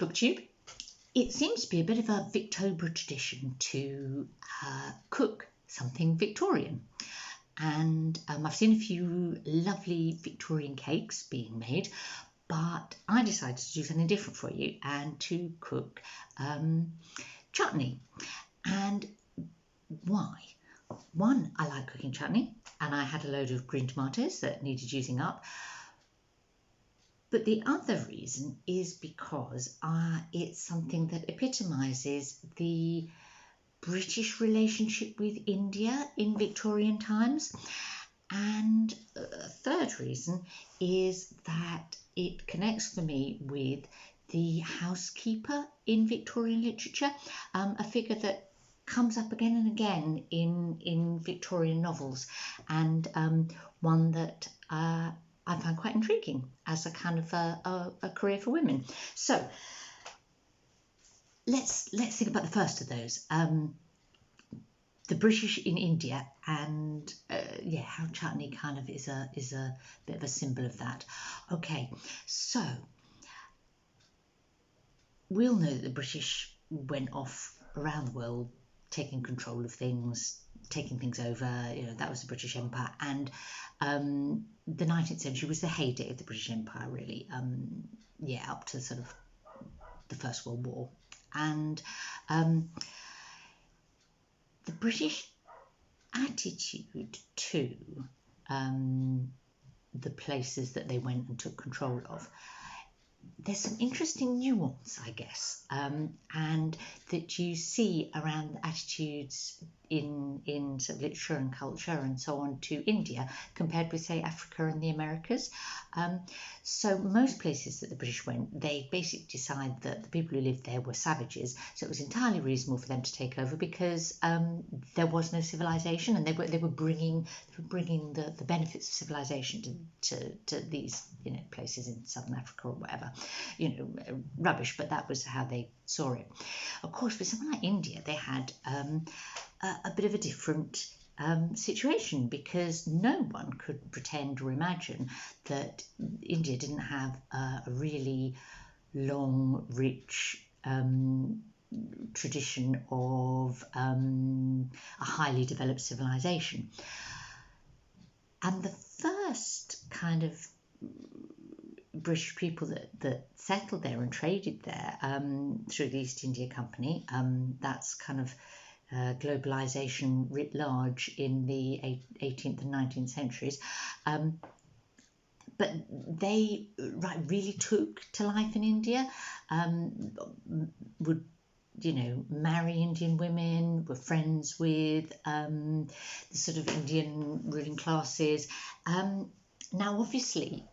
booktube. It seems to be a bit of a Victober tradition to cook something Victorian. And I've seen a few lovely Victorian cakes being made, but I decided to do something different for you and to cook chutney. And why? One, I like cooking chutney, and I had a load of green tomatoes that needed using up. But the other reason is because it's something that epitomises the British relationship with India in Victorian times. And a third reason is that it connects for me with the housekeeper in Victorian literature, a figure that comes up again and again in Victorian novels, and one that I find quite intriguing as a kind of a career for women. So let's think about the first of those, the British in India, and how chutney kind of is a bit of a symbol of that. Okay, so we all know that the British went off around the world, taking control of things, taking things over. That was the British Empire, and the 19th century was the heyday of the British Empire, really. Up to sort of the First World War, and the British attitude to the places that they went and took control of. There's some interesting nuance, I guess, and that you see around attitudes in sort of literature and culture and so on to India compared with, say, Africa and the Americas. So most places that the British went, they basically decided that the people who lived there were savages, so it was entirely reasonable for them to take over because there was no civilization, and they were bringing the benefits of civilization to these places in southern Africa or whatever. Rubbish, but that was how they saw it. Of course, with someone like India, they had a bit of a different situation, because no one could pretend or imagine that India didn't have a really long, rich tradition of a highly developed civilization. And the first kind of British people that settled there and traded there through the East India Company, that's kind of globalization writ large in the 18th and 19th centuries, but they really took to life in India, would marry Indian women, were friends with the sort of Indian ruling classes. Now, obviously,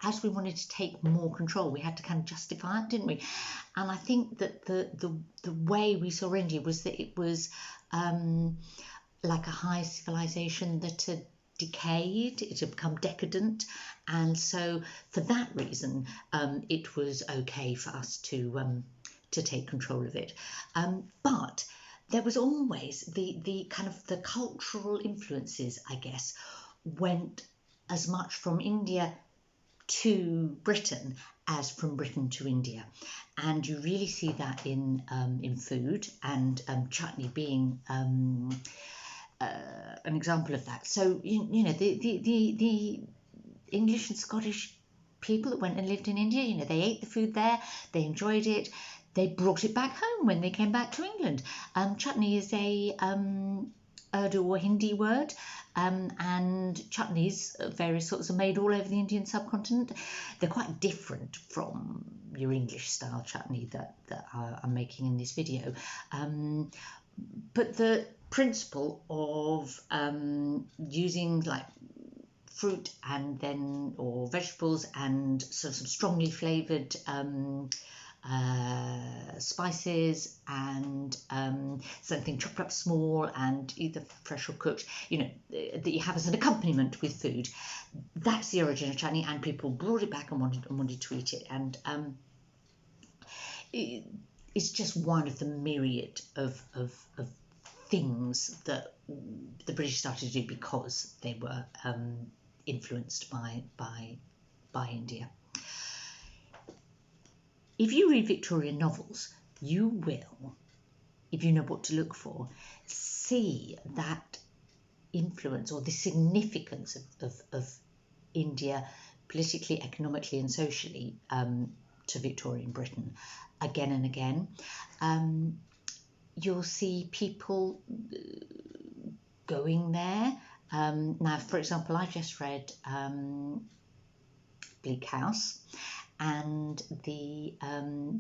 as we wanted to take more control, we had to kind of justify it, didn't we? And I think that the way we saw India was that it was like a high civilization that had decayed, it had become decadent, and so for that reason, it was okay for us to take control of it. But there was always the kind of the cultural influences, I guess, went as much from India to Britain as from Britain to India, and you really see that in food, and chutney being an example of that. So the English and Scottish people that went and lived in India, they ate the food there, they enjoyed it, they brought it back home when they came back to England. Chutney is a Urdu or Hindi word, and chutneys of various sorts are made all over the Indian subcontinent. They're quite different from your English style chutney that I'm making in this video, but the principle of using like fruit and then or vegetables and sort of strongly flavoured spices and something chopped up small and either fresh or cooked, that you have as an accompaniment with food. That's the origin of chutney, and people brought it back and wanted to eat it. And it's just one of the myriad of things that the British started to do because they were influenced by India. if you read Victorian novels, you will, if you know what to look for, see that influence or the significance of India politically, economically and socially to Victorian Britain again and again. You'll see people going there. Now, for example, I just read Bleak House, and the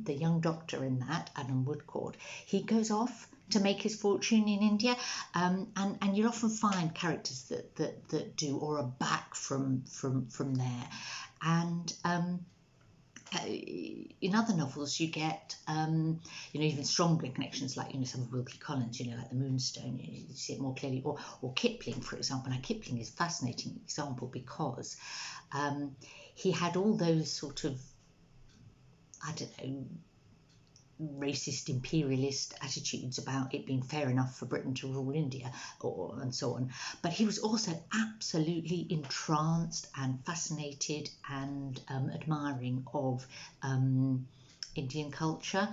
young doctor in that, Adam Woodcourt, he goes off to make his fortune in India, and you'll often find characters that do or are back from there, and in other novels you get even stronger connections, like some of Wilkie Collins, like the Moonstone. You see it more clearly, or Kipling, for example. Now Kipling is a fascinating example because he had all those sort of, I don't know, racist imperialist attitudes about it being fair enough for Britain to rule India, and so on, but he was also absolutely entranced and fascinated and admiring of Indian culture.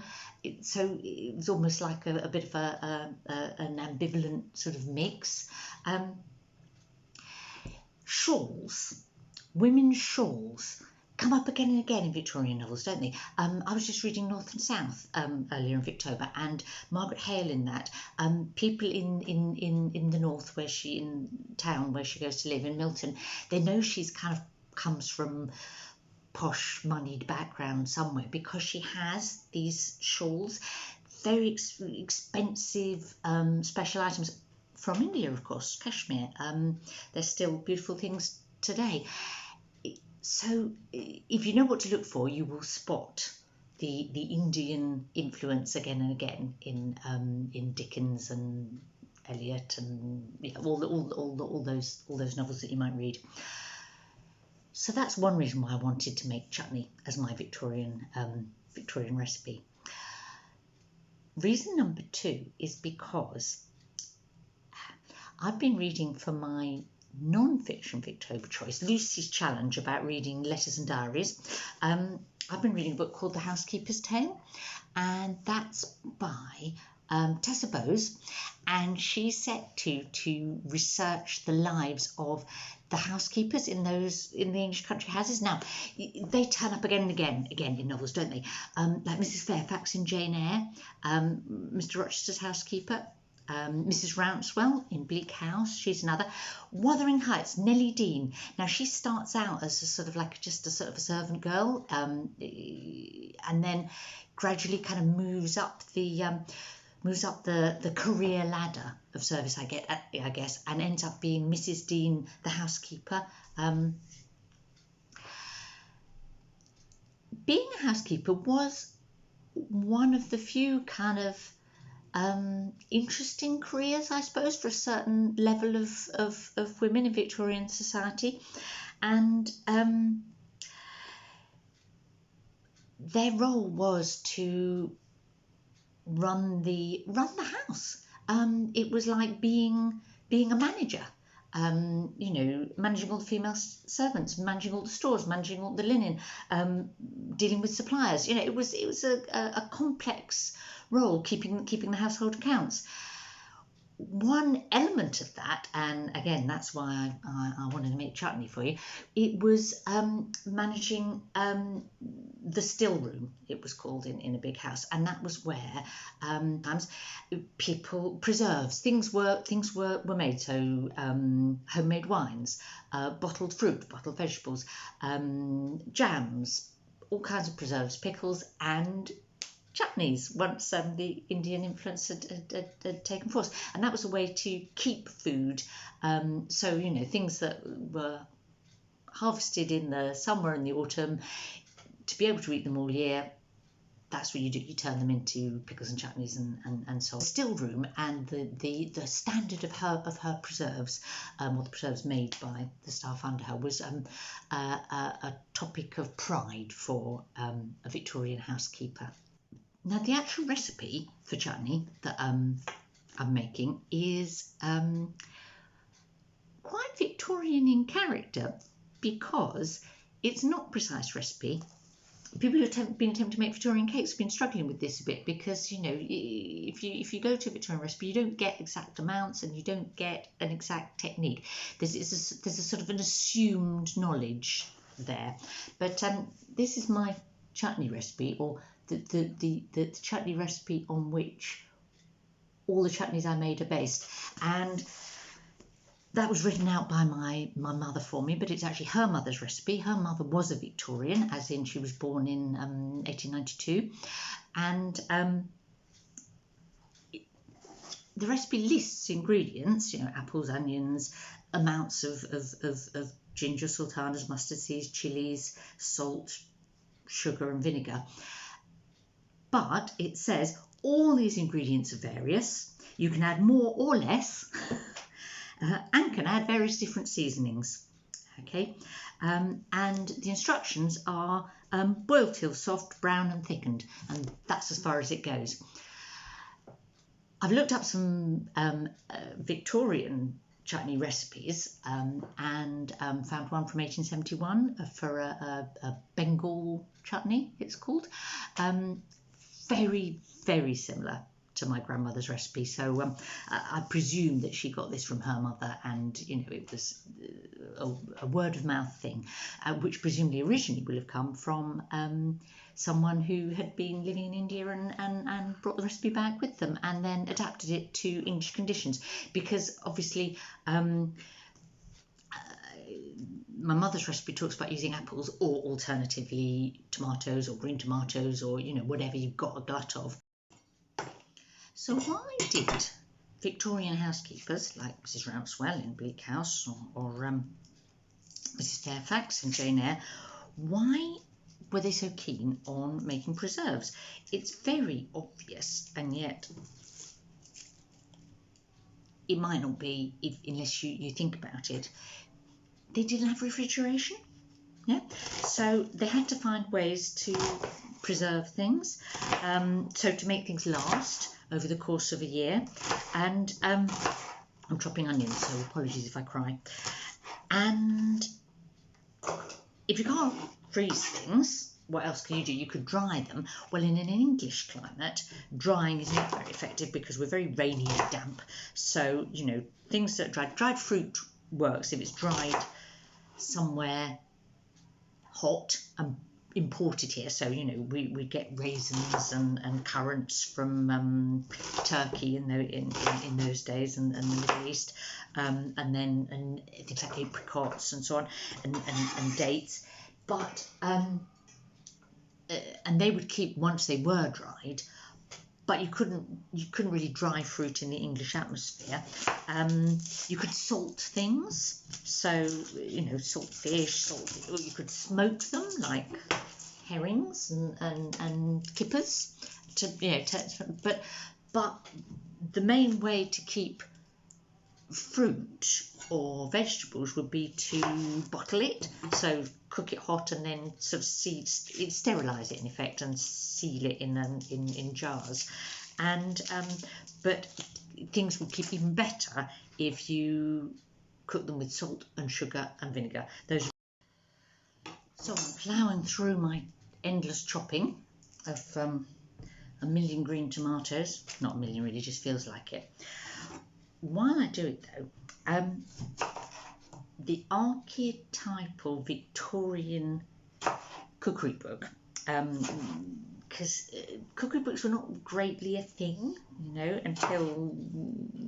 So it was almost like a bit of an ambivalent sort of mix. Shawls, women's shawls, come up again and again in Victorian novels, don't they? I was just reading North and South earlier in Victober, and Margaret Hale in that. People in the north, in town where she goes to live, in Milton, they know she's kind of comes from posh, moneyed background somewhere, because she has these shawls, very expensive special items from India, of course, Kashmir. They're still beautiful things today. So if you know what to look for, you will spot the Indian influence again and again in Dickens and Eliot and all those novels that you might read. So that's one reason why I wanted to make chutney as my Victorian recipe. Reason number 2 is because I've been reading for my non-fiction Victober choice, Lucy's challenge about reading letters and diaries. I've been reading a book called The Housekeeper's Tale, and that's by Tessa Boase, and she's set to research the lives of the housekeepers in the English country houses. Now, they turn up again and again in novels, don't they? Like Mrs. Fairfax in Jane Eyre, Mr. Rochester's housekeeper, Mrs. Rouncewell in Bleak House, she's another. Wuthering Heights, Nellie Dean. Now she starts out as a sort of like just a sort of a servant girl, and then gradually kind of moves up the career ladder of service, I guess, and ends up being Mrs. Dean, the housekeeper. Being a housekeeper was one of the few kind of interesting careers, I suppose, for a certain level of women in Victorian society, and their role was to run the house. It was like being a manager. Managing all the female servants, managing all the stores, managing all the linen, dealing with suppliers. It was a complex role, keeping the household accounts. One element of that, and again that's why I wanted to make chutney for you, it was managing the still room, it was called in a big house, and that was where preserves, things were made, so homemade wines, bottled fruit, bottled vegetables, jams, all kinds of preserves, pickles and chutneys, once the Indian influence had taken force. And that was a way to keep food, so things that were harvested in the summer and the autumn, to be able to eat them all year. That's what you do, you turn them into pickles and chutneys and so on. The still room and the standard of her preserves, or the preserves made by the staff under her, was a topic of pride for a Victorian housekeeper. Now, the actual recipe for chutney that I'm making is quite Victorian in character, because it's not a precise recipe people who've been attempting to make Victorian cakes have been struggling with this a bit, because if you go to a Victorian recipe, you don't get exact amounts and you don't get an exact technique. There's a sort of an assumed knowledge there. But this is my chutney recipe, or the chutney recipe on which all the chutneys I made are based. And that was written out by my mother for me, but it's actually her mother's recipe. Her mother was a Victorian, as in she was born in 1892. And the recipe lists ingredients, apples, onions, amounts of ginger, sultanas, mustard seeds, chilies, salt, sugar and vinegar. But it says all these ingredients are various. You can add more or less. And can add various different seasonings. Okay, and the instructions are boil till soft, brown and thickened, and that's as far as it goes. I've looked up some Victorian chutney recipes and found one from 1871 for a Bengal chutney, it's called. Very, very similar to my grandmother's recipe, so I presume that she got this from her mother, and it was a word of mouth thing, which presumably originally will have come from someone who had been living in India and brought the recipe back with them, and then adapted it to English conditions, because obviously my mother's recipe talks about using apples, or alternatively tomatoes or green tomatoes, or whatever you've got a glut of. So why did Victorian housekeepers like Mrs. Rouncewell in Bleak House, or Mrs. Fairfax and Jane Eyre, why were they so keen on making preserves? It's very obvious, and yet it might not be unless you think about it. They didn't have refrigeration. Yeah, so they had to find ways to preserve things, so to make things last over the course of a year. And I'm chopping onions, so apologies if I cry. And if you can't freeze things, what else can you do? You could dry them. Well, in an English climate, drying is not very effective because we're very rainy and damp. So, things that are dried fruit works if it's dried somewhere hot and imported here. So we get raisins and currants from Turkey in those days, and the Middle East, and things like apricots and so on, and dates. But and they would keep once they were dried. But you couldn't really dry fruit in the English atmosphere. You could salt things, so salt fish, or you could smoke them like herrings and kippers. But the main way to keep fruit or vegetables would be to bottle it, so cook it hot and then sort of sterilise it in effect and seal it in jars. And but things will keep even better if you cook them with salt and sugar and vinegar. So I'm ploughing through my endless chopping of a million green tomatoes. Not a million really, just feels like it. While I do it though, the archetypal Victorian cookery book, because cookery books were not greatly a thing, until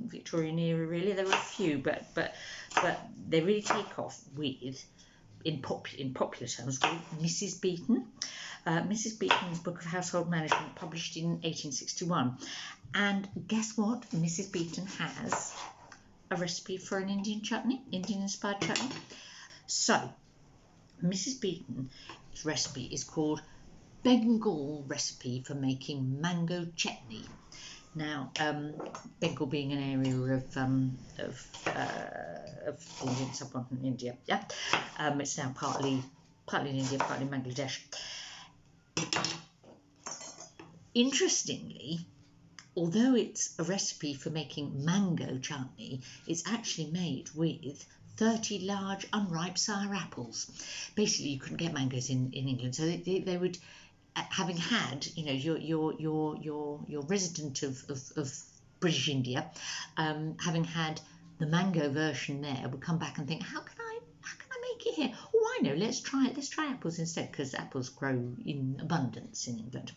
Victorian era really. There were a few, but they really take off with, in popular terms, with Mrs. Beeton. Mrs. Beeton's Book of Household Management, published in 1861. And guess what? Mrs. Beeton has a recipe for an Indian chutney, Indian-inspired chutney. So, Mrs. Beeton's recipe is called Bengal Recipe for Making Mango Chutney. Now, Bengal being an area of the Indian subcontinent, India. Yeah, it's now partly in India, partly in Bangladesh. Interestingly, although it's a recipe for making mango chutney, it's actually made with 30 large unripe sour apples. Basically, you couldn't get mangoes in England, so they would, having had, you know, your resident of British India, having had the mango version there, would come back and think, how can I make it here? Oh, I know, let's try apples instead, because apples grow in abundance in England.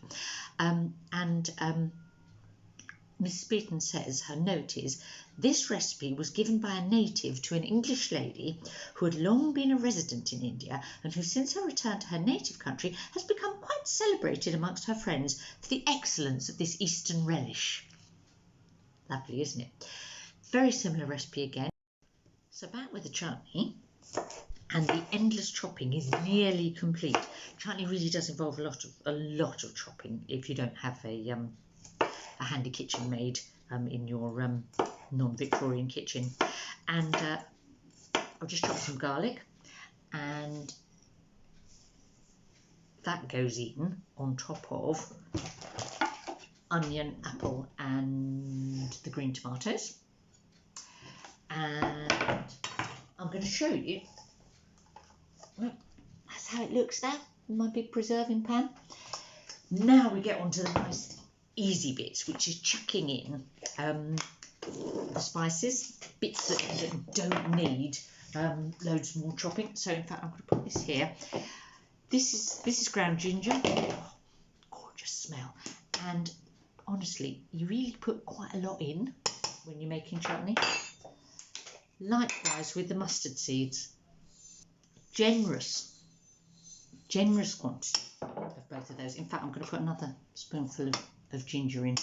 Mrs. Beaton says her note is, this recipe was given by a native to an English lady who had long been a resident in India and who since her return to her native country has become quite celebrated amongst her friends for the excellence of this Eastern relish. Lovely, isn't it? Very similar recipe again. So back with the chutney, and the endless chopping is nearly complete. Chutney really does involve a lot of chopping if you don't have a handy kitchen maid in your non-Victorian kitchen. And I'll just chop some garlic, and that goes in on top of onion, apple and the green tomatoes. And I'm going to show you, that's how it looks now in my big preserving pan. Now we get on to the nice easy bits, which is chucking in the spices, bits that don't need loads more chopping. So in fact, I'm going to put this here. This is ground ginger. Oh, gorgeous smell. And honestly, you really put quite a lot in when you're making chutney. Likewise with the mustard seeds. Generous quantity of both of those. In fact, I'm going to put another spoonful of ginger in.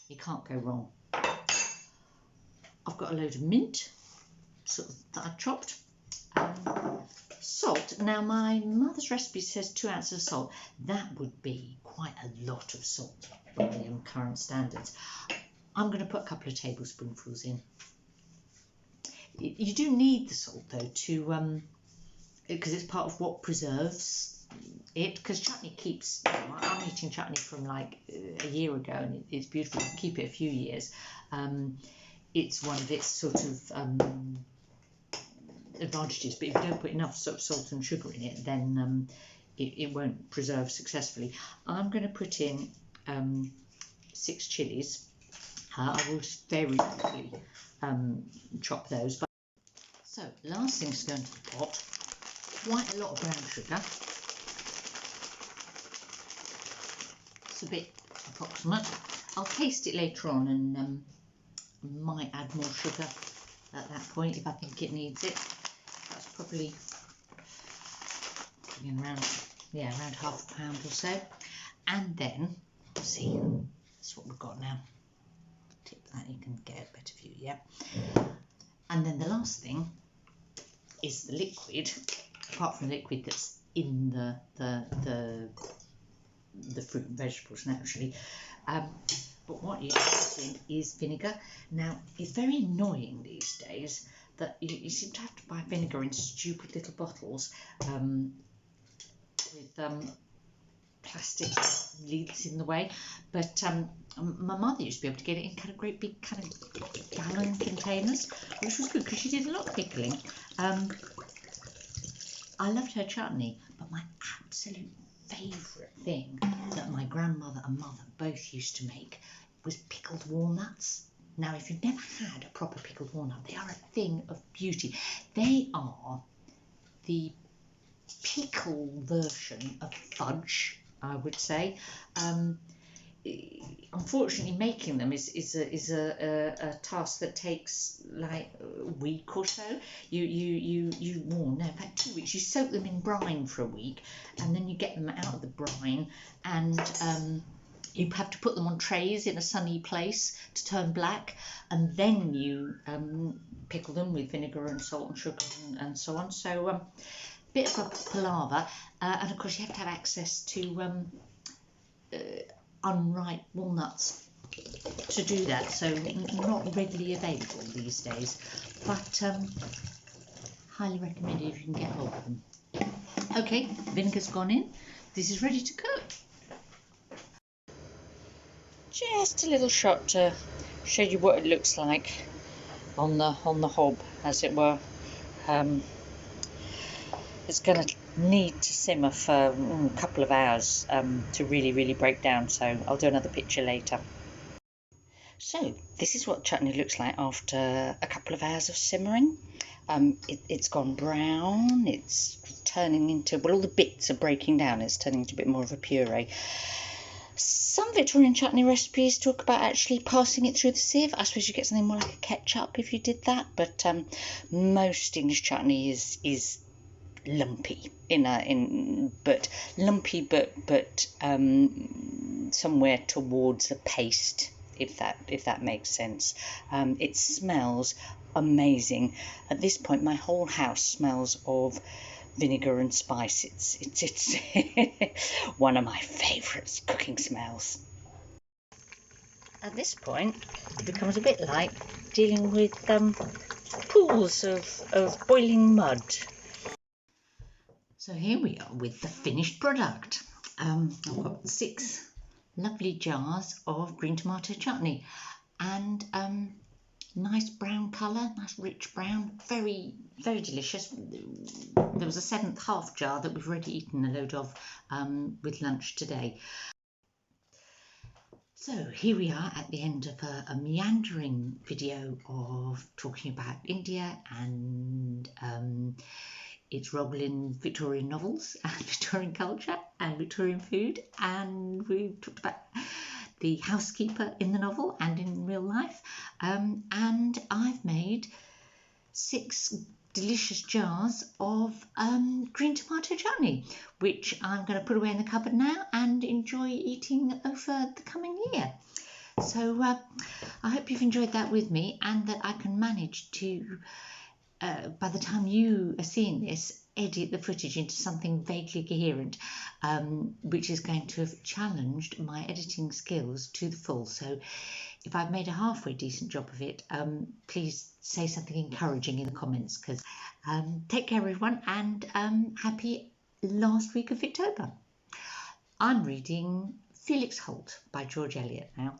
You can't go wrong. I've got a load of mint, sort of, that I've chopped. Salt. Now my mother's recipe says 2 ounces of salt. That would be quite a lot of salt by current standards. I'm going to put a couple of tablespoonfuls in. You do need the salt though to because it's part of what preserves it, because chutney keeps, I'm eating chutney from like a year ago and it's beautiful. You can keep it a few years. It's one of its sort of advantages, but if you don't put enough sort of salt and sugar in it, then it won't preserve successfully. I'm going to put in 6 chilies. I will just very quickly chop those. So last thing to go into the pot, quite a lot of brown sugar. It's a bit approximate. I'll taste it later on and might add more sugar at that point if I think it needs it. That's probably around half a pound or so. And then, see, that's what we've got now. Tip that, you can get a better view, yeah. And then the last thing is the liquid, apart from the liquid that's in the fruit and vegetables naturally. But what you put in is vinegar. Now, it's very annoying these days that you seem to have to buy vinegar in stupid little bottles with plastic lids in the way. But my mother used to be able to get it in kind of great big kind of gallon containers, which was good because she did a lot of pickling. I loved her chutney, but my absolute favourite thing that my grandmother and mother both used to make was pickled walnuts. Now, if you've never had a proper pickled walnut, they are a thing of beauty. They are the pickle version of fudge, I would say. Unfortunately, making them is a task that takes like a week or so. In fact 2 weeks. You soak them in brine for a week, and then you get them out of the brine, and you have to put them on trays in a sunny place to turn black, and then you pickle them with vinegar and salt and sugar and so on. So bit of a palaver, and of course you have to have access to unripe walnuts to do that, so not readily available these days, but highly recommended if you can get hold of them. Okay, vinegar's gone in. This is ready to cook. Just a little shot to show you what it looks like on the hob, as it were. It's going to need to simmer for a couple of hours to really break down, so I'll do another picture later. So this is what chutney looks like after a couple of hours of simmering. It's gone brown, it's turning into, well, all the bits are breaking down, it's turning into a bit more of a puree. Some Victorian chutney recipes talk about actually passing it through the sieve. I suppose you get something more like a ketchup if you did that, but most English chutney is lumpy but somewhere towards a paste, if that makes sense. It smells amazing. At this point, my whole house smells of vinegar and spice. It's one of my favourite cooking smells. At this point, it becomes a bit like dealing with pools of boiling mud. So here we are with the finished product. I've got 6 lovely jars of green tomato chutney, and nice brown colour, nice rich brown, very delicious. There was a 7th half jar that we've already eaten a load of with lunch today. So here we are at the end of a meandering video of talking about India and its role in Victorian novels and Victorian culture and Victorian food, and we talked about the housekeeper in the novel and in real life, and I've made 6 delicious jars of green tomato chutney, which I'm going to put away in the cupboard now and enjoy eating over the coming year. So I hope you've enjoyed that with me, and that I can manage to, by the time you are seeing this, edit the footage into something vaguely coherent, which is going to have challenged my editing skills to the full. So if I've made a halfway decent job of it, please say something encouraging in the comments. Because take care everyone, and happy last week of Victober. I'm reading Felix Holt by George Eliot now.